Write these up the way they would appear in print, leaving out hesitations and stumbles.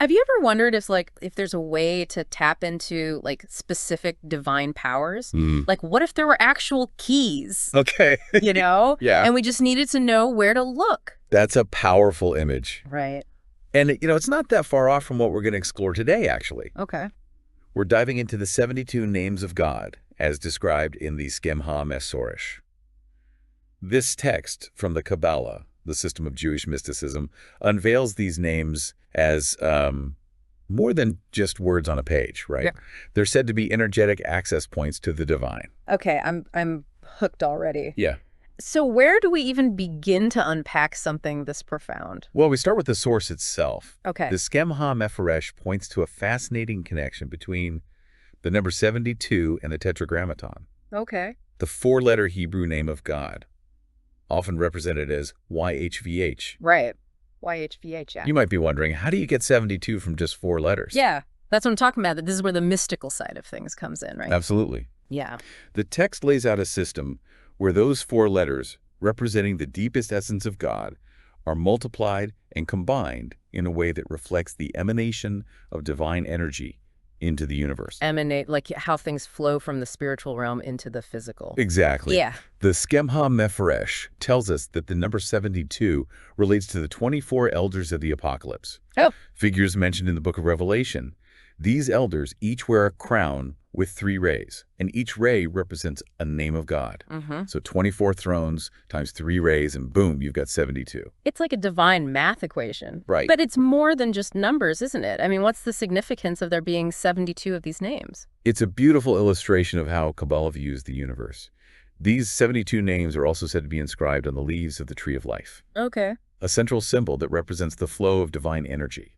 Have you ever wondered if there's a way to tap into specific divine powers? Mm. Like what if there were actual keys, Okay. you know, Yeah. and we just needed to know where to look? That's a powerful image. Right. And, it's not that far off from what we're going to explore today, actually. Okay. We're diving into the 72 names of God, as described in the Schem Ha Mephoresh. This text from the Kabbalah, the system of Jewish mysticism, unveils these names as more than just words on a page, right? Yeah. They're said to be energetic access points to the divine. Okay, I'm hooked already. Yeah. So where do we even begin to unpack something this profound? Well, we start with the source itself. Okay. The Schem Ha Mephoresh points to a fascinating connection between the number 72 and the Tetragrammaton, Okay. the four-letter Hebrew name of God, often represented as YHVH. Right. YHVH, yeah. You might be wondering, how do you get 72 from just four letters? Yeah, that's what I'm talking about. That this is where the mystical side of things comes in, right? Absolutely. Yeah. The text lays out a system where those four letters, representing the deepest essence of God, are multiplied and combined in a way that reflects the emanation of divine energy into the universe. Emanate, like how things flow from the spiritual realm into the physical. Exactly. Yeah. The Schem Ha Mephoresh tells us that the number 72 relates to the 24 elders of the apocalypse. Oh. Figures mentioned in the book of Revelation. These elders each wear a crown with 3 rays, and each ray represents a name of God. Mm-hmm. So 24 thrones times 3 rays, and boom, you've got 72. It's like a divine math equation. Right. But it's more than just numbers, isn't it? I mean, what's the significance of there being 72 of these names? It's a beautiful illustration of how Kabbalah views the universe. These 72 names are also said to be inscribed on the leaves of the Tree of Life, Okay. a central symbol that represents the flow of divine energy.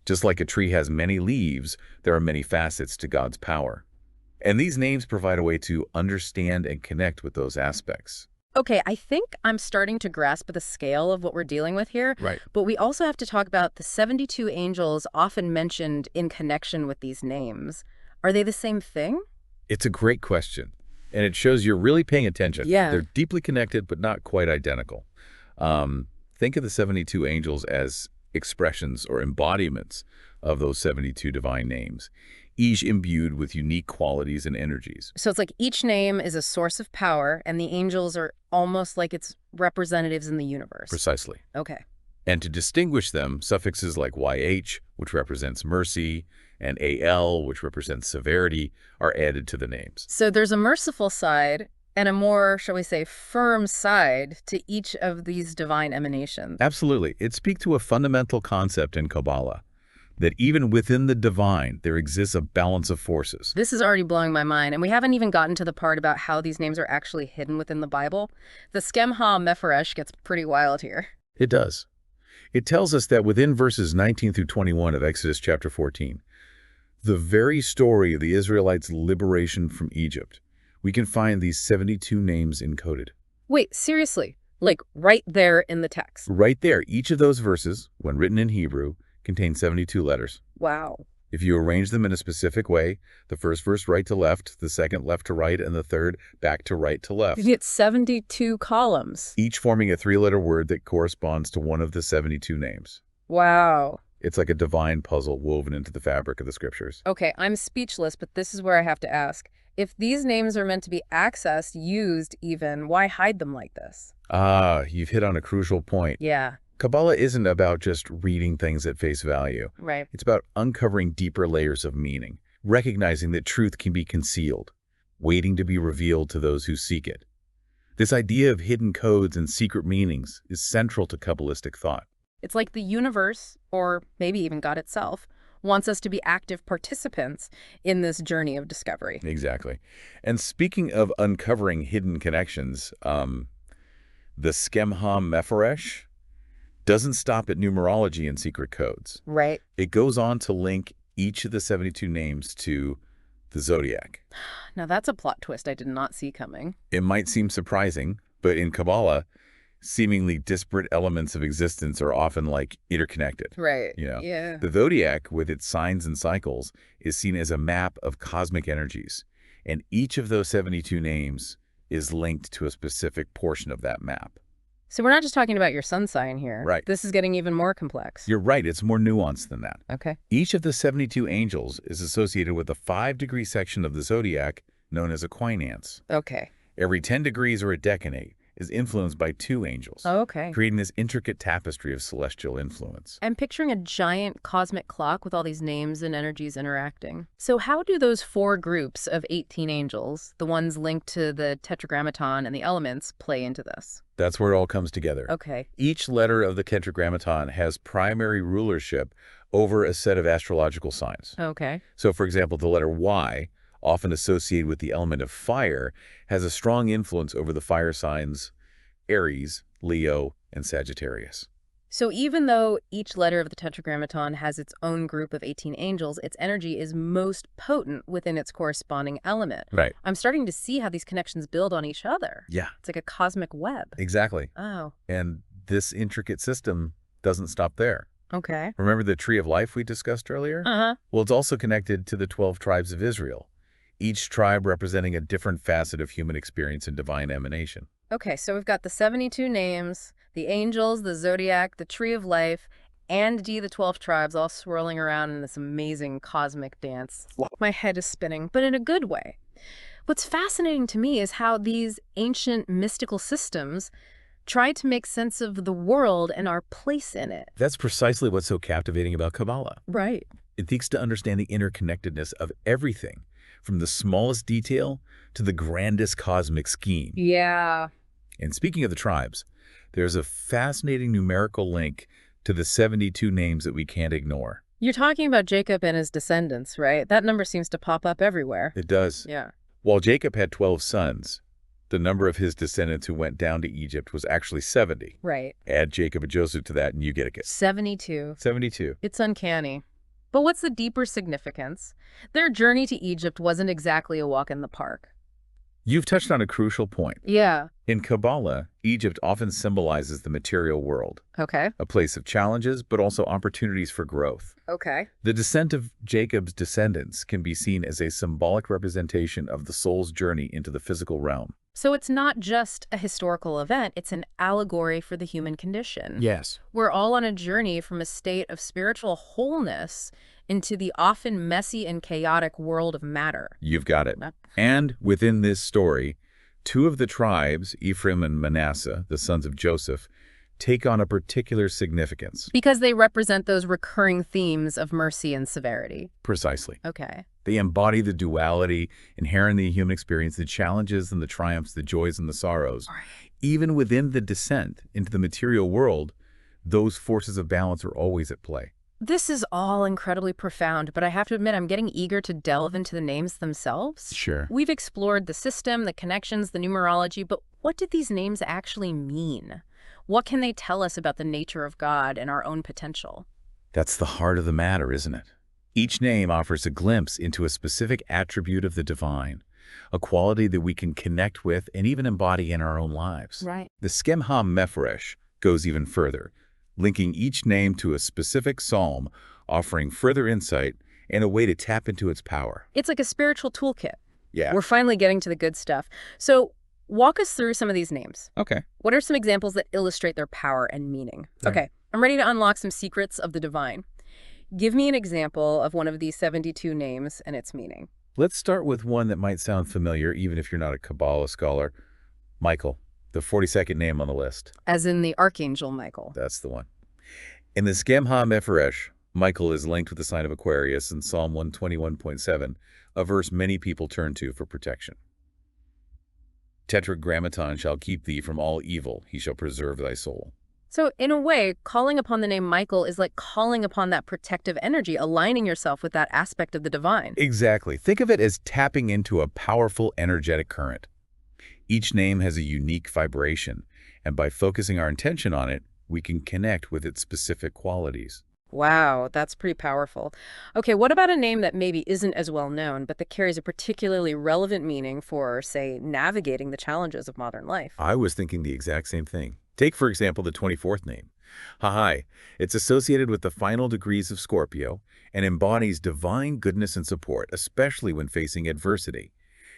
Just like a tree has many leaves, there are many facets to God's power. And these names provide a way to understand and connect with those aspects. Okay, I think I'm starting to grasp the scale of what we're dealing with here. Right. But we also have to talk about the 72 angels often mentioned in connection with these names. Are they the same thing? It's a great question, and it shows you're really paying attention. Yeah. They're deeply connected, but not quite identical. Think of the 72 angels as expressions or embodiments of those 72 divine names, each imbued with unique qualities and energies. So it's like each name is a source of power, and the angels are almost like its representatives in the universe. Precisely. Okay. And to distinguish them, suffixes like YH, which represents mercy, and AL, which represents severity, are added to the names. So there's a merciful side and a more, shall we say, firm side to each of these divine emanations. Absolutely. It speaks to a fundamental concept in Kabbalah, that even within the divine, there exists a balance of forces. This is already blowing my mind, and we haven't even gotten to the part about how these names are actually hidden within the Bible. The Schem Ha Mephoresh gets pretty wild here. It does. It tells us that within verses 19 through 21 of Exodus chapter 14, the very story of the Israelites' liberation from Egypt, we can find these 72 names encoded. Wait, seriously? Like right there in the text? Right there, each of those verses, when written in Hebrew, contain 72 letters. Wow. If you arrange them in a specific way, the first verse right to left, the second left to right, and the third back to right to left, You get 72 columns. each forming a 3-letter word that corresponds to one of the 72 names. Wow. It's like a divine puzzle woven into the fabric of the scriptures. Okay, I'm speechless, but this is where I have to ask. If these names are meant to be accessed, used even, why hide them like this? Ah, you've hit on a crucial point. Yeah, Kabbalah isn't about just reading things at face value. right. It's about uncovering deeper layers of meaning, recognizing that truth can be concealed, waiting to be revealed to those who seek it. This idea of hidden codes and secret meanings is central to Kabbalistic thought. It's like the universe, or maybe even God itself, wants us to be active participants in this journey of discovery. Exactly. And speaking of uncovering hidden connections, the Schem Ha Mephoresh doesn't stop at numerology and secret codes. Right. It goes on to link each of the 72 names to the zodiac. Now that's a plot twist I did not see coming. It might seem surprising, but in Kabbalah, seemingly disparate elements of existence are often like interconnected. Right. Yeah. The zodiac, with its signs and cycles, is seen as a map of cosmic energies, and each of those 72 names is linked to a specific portion of that map. So we're not just talking about your sun sign here. Right. This is getting even more complex. You're right, it's more nuanced than that. Okay. Each of the 72 angels is associated with a 5-degree section of the zodiac known as a quinance. Okay. Every 10 degrees or a decanate is influenced by 2 angels, Okay. creating this intricate tapestry of celestial influence. I'm picturing a giant cosmic clock with all these names and energies interacting. So how do those 4 groups of 18 angels, the ones linked to the tetragrammaton and the elements, play into this? That's where it all comes together. Okay. Each letter of the tetragrammaton has primary rulership over a set of astrological signs. Okay. So, for example, the letter Y, often associated with the element of fire, has a strong influence over the fire signs Aries, Leo, and Sagittarius. So even though each letter of the tetragrammaton has its own group of 18 angels, its energy is most potent within its corresponding element. Right. I'm starting to see how these connections build on each other. Yeah. It's like a cosmic web. Exactly. Oh, And this intricate system doesn't stop there. okay. Remember the tree of life we discussed earlier? Uh-huh. Well, it's also connected to the 12 tribes of Israel, each tribe representing a different facet of human experience and divine emanation. Okay, so we've got the 72 names, the angels, the zodiac, the tree of life, and the 12 tribes all swirling around in this amazing cosmic dance. My head is spinning, but in a good way. What's fascinating to me is how these ancient mystical systems try to make sense of the world and our place in it. That's precisely what's so captivating about Kabbalah. Right. It seeks to understand the interconnectedness of everything, from the smallest detail to the grandest cosmic scheme. Yeah. And speaking of the tribes, there's a fascinating numerical link to the 72 names that we can't ignore. You're talking about Jacob and his descendants, right? That number seems to pop up everywhere. It does. Yeah. While Jacob had 12 sons, the number of his descendants who went down to Egypt was actually 70. Right. Add Jacob and Joseph to that and you get a 72. 72. It's uncanny. But what's the deeper significance? Their journey to Egypt wasn't exactly a walk in the park. You've touched on a crucial point. Yeah. In Kabbalah, Egypt often symbolizes the material world, Okay. a place of challenges, but also opportunities for growth. Okay. The descent of Jacob's descendants can be seen as a symbolic representation of the soul's journey into the physical realm. So it's not just a historical event, it's an allegory for the human condition. Yes. We're all on a journey from a state of spiritual wholeness into the often messy and chaotic world of matter. You've got it. And within this story, 2 of the tribes, Ephraim and Manasseh, the sons of Joseph, take on a particular significance. Because they represent those recurring themes of mercy and severity. Precisely. Okay. They embody the duality inherent in the human experience, the challenges and the triumphs, the joys and the sorrows. Right. Even within the descent into the material world, those forces of balance are always at play. This is all incredibly profound, but I have to admit I'm getting eager to delve into the names themselves. Sure. We've explored the system, the connections, the numerology, but what did these names actually mean? What can they tell us about the nature of God and our own potential? That's the heart of the matter, isn't it? Each name offers a glimpse into a specific attribute of the divine, a quality that we can connect with and even embody in our own lives. Right. The Schem Ha Mephoresh goes even further, linking each name to a specific psalm, offering further insight and a way to tap into its power. It's like a spiritual toolkit. Yeah. We're finally getting to the good stuff. So walk us through some of these names. Okay. What are some examples that illustrate their power and meaning? Right. Okay, I'm ready to unlock some secrets of the divine. Give me an example of one of these 72 names and its meaning. Let's start with one that might sound familiar, even if you're not a Kabbalah scholar. Michael, the 42nd name on the list. As in the Archangel Michael. That's the one. In the Schem Ha Mephoresh, Michael is linked with the sign of Aquarius in Psalm 121.7, a verse many people turn to for protection. Tetragrammaton shall keep thee from all evil, he shall preserve thy soul. So in a way, calling upon the name Michael is like calling upon that protective energy, aligning yourself with that aspect of the divine. Exactly. Think of it as tapping into a powerful energetic current. Each name has a unique vibration, and by focusing our intention on it, we can connect with its specific qualities. Wow, that's pretty powerful. Okay, what about a name that maybe isn't as well known, but that carries a particularly relevant meaning for, say, navigating the challenges of modern life? I was thinking the exact same thing. Take, for example, the 24th name, Hahai. It's associated with the final degrees of Scorpio and embodies divine goodness and support, especially when facing adversity.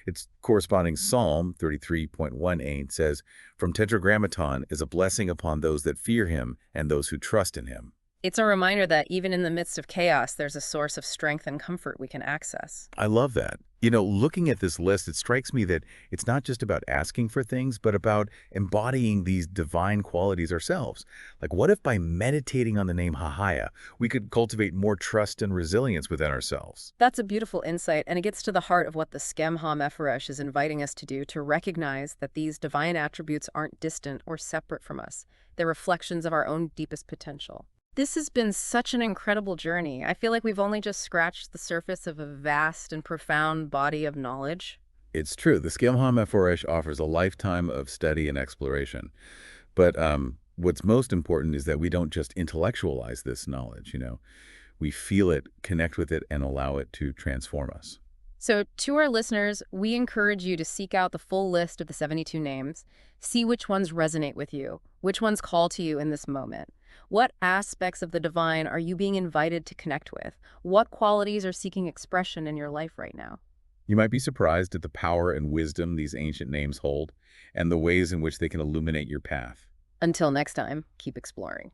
Its corresponding Psalm 33.18 says, "From Tetragrammaton is a blessing upon those that fear him and those who trust in him." It's a reminder that even in the midst of chaos, there's a source of strength and comfort we can access. I love that. Looking at this list, it strikes me that it's not just about asking for things, but about embodying these divine qualities ourselves. Like, what if by meditating on the name Hahaya, we could cultivate more trust and resilience within ourselves? That's a beautiful insight, and it gets to the heart of what the Schem Ha Mephoresh is inviting us to do, to recognize that these divine attributes aren't distant or separate from us. They're reflections of our own deepest potential. This has been such an incredible journey. I feel like we've only just scratched the surface of a vast and profound body of knowledge. It's true. The Schem Ha Mephoresh offers a lifetime of study and exploration. But what's most important is that we don't just intellectualize this knowledge. We feel it, connect with it, and allow it to transform us. So, to our listeners, we encourage you to seek out the full list of the 72 names, see which ones resonate with you, which ones call to you in this moment. What aspects of the divine are you being invited to connect with? What qualities are seeking expression in your life right now? You might be surprised at the power and wisdom these ancient names hold and the ways in which they can illuminate your path. Until next time, keep exploring.